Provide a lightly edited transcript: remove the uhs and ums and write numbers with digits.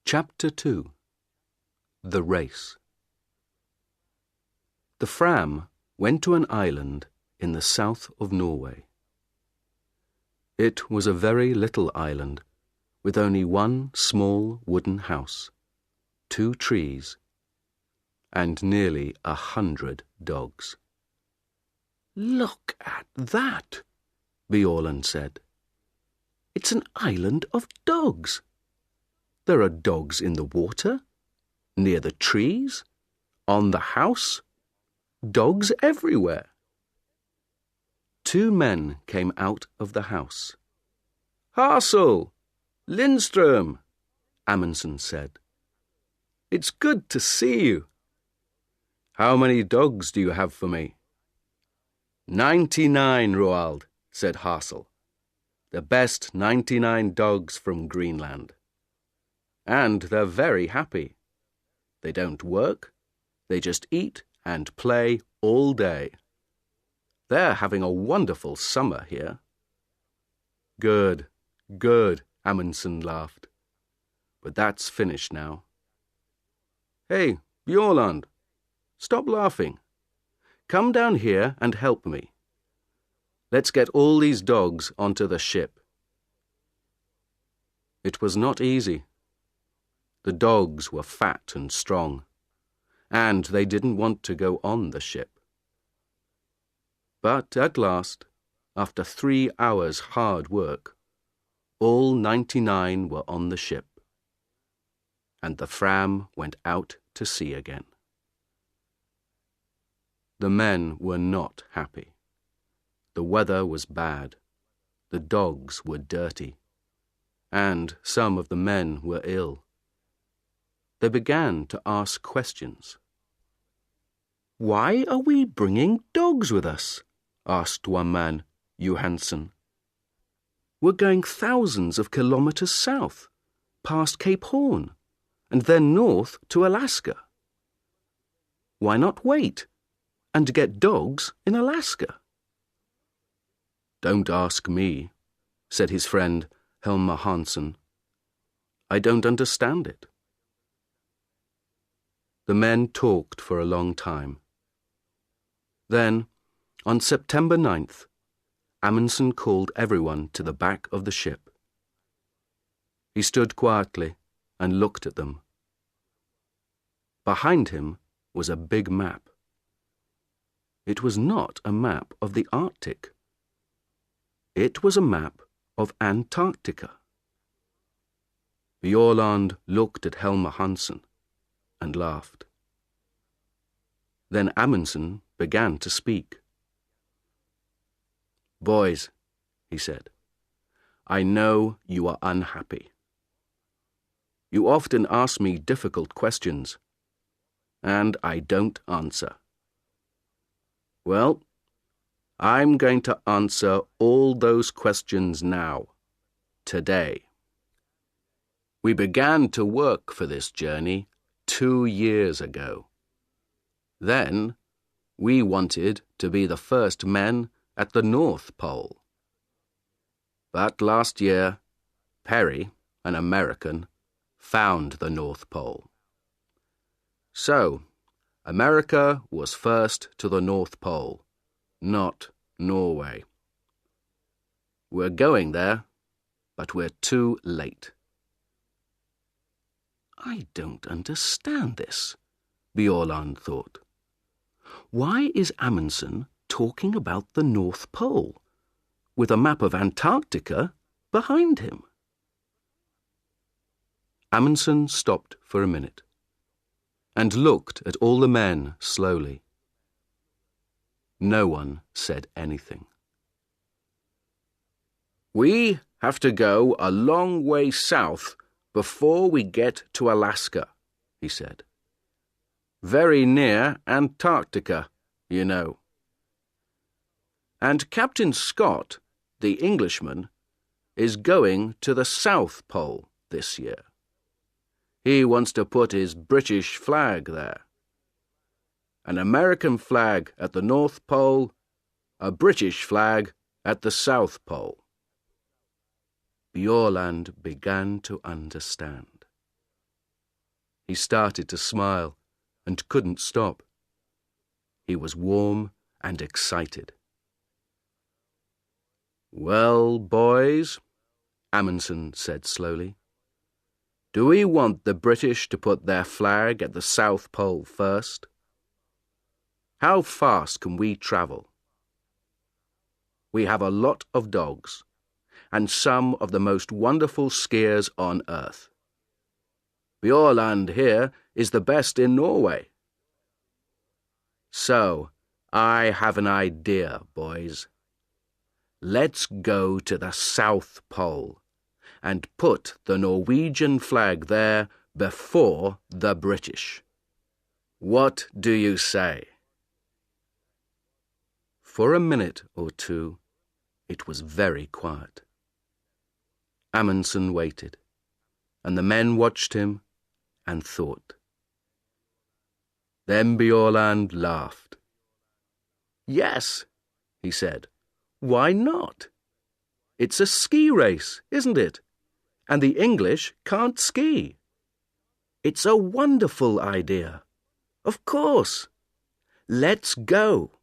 Chapter 2. The Race. The Fram went to an island in the south of Norway. It was a very little island, with only one small wooden house, 2 trees, and nearly 100 dogs. "Look at that," Bjaaland said. "It's an island of dogs. There are dogs in the water, near the trees, on the house, dogs everywhere." 2 men came out of the house. "Hassel! Lindström!" Amundsen said. "It's good to see you. How many dogs do you have for me?" 99, Roald, said Hassel. "The best 99 dogs from Greenland. And they're very happy. They don't work, they just eat and play all day. They're having a wonderful summer here." Good, good, Amundsen laughed. But that's finished now. "Hey, Bjaaland, stop laughing. Come down here and help me. Let's get all these dogs onto the ship." It was not easy. The dogs were fat and strong, and they didn't want to go on the ship. But at last, after 3 hours' hard work, all 99 were on the ship, and the Fram went out to sea again. The men were not happy. The weather was bad, the dogs were dirty, and some of the men were ill. They began to ask questions. "Why are we bringing dogs with us?" asked one man, Johansson. "We're going thousands of kilometers south, past Cape Horn, and then north to Alaska. Why not wait and get dogs in Alaska?" "Don't ask me," said his friend Helmer Hansen. "I don't understand it." The men talked for a long time. Then, on September 9th, Amundsen called everyone to the back of the ship. He stood quietly and looked at them. Behind him was a big map. It was not a map of the Arctic. It was a map of Antarctica. Bjaaland looked at Helmer Hansen and laughed. Then Amundsen began to speak. "Boys," he said, "I know you are unhappy. You often ask me difficult questions, and I don't answer. Well, I'm going to answer all those questions now, today. We began to work for this journey 2 years ago. Then, we wanted to be the first men at the North Pole. But last year, Peary, an American, found the North Pole. So, America was first to the North Pole, not Norway. We're going there, but we're too late." "I don't understand this," Bjaaland thought. "Why is Amundsen talking about the North Pole, with a map of Antarctica behind him?" Amundsen stopped for a minute and looked at all the men slowly. No one said anything. "We have to go a long way south before we get to Alaska," he said. "Very near Antarctica, you know. And Captain Scott, the Englishman, is going to the South Pole this year. He wants to put his British flag there. An American flag at the North Pole, a British flag at the South Pole." Bjaaland began to understand. He started to smile and couldn't stop. He was warm and excited. "Well, boys," Amundsen said slowly, "do we want the British to put their flag at the South Pole first? How fast can we travel? We have a lot of dogs, and some of the most wonderful skiers on earth. Bjaaland here is the best in Norway. So, I have an idea, boys. Let's go to the South Pole and put the Norwegian flag there before the British. What do you say?" For a minute or two, it was very quiet. Amundsen waited, and the men watched him and thought. Then Bjaaland laughed. "Yes," he said, "why not? It's a ski race, isn't it? And the English can't ski. It's a wonderful idea. Of course. Let's go."